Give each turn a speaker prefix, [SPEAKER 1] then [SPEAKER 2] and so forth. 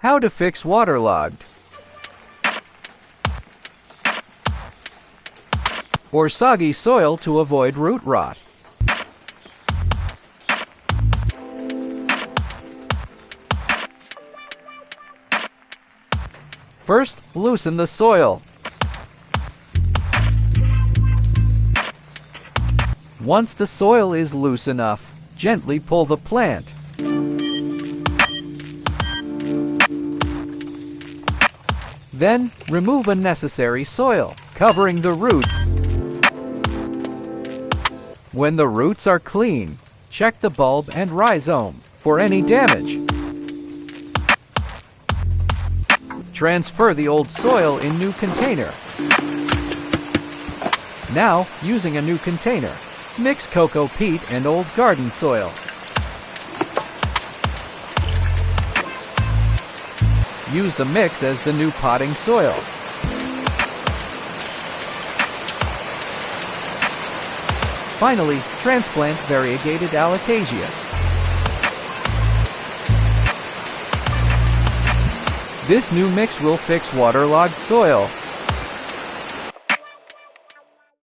[SPEAKER 1] How to fix waterlogged or soggy soil to avoid root rot. First, loosen the soil. Once the soil is loose enough, gently pull the plant. Then, remove unnecessary soil, covering the roots. When the roots are clean, check the bulb and rhizome for any damage. Transfer the old soil in new container. Now, using a new container, mix cocoa peat and old garden soil. Use the mix as the new potting soil. Finally, transplant variegated Alocasia. This new mix will fix waterlogged soil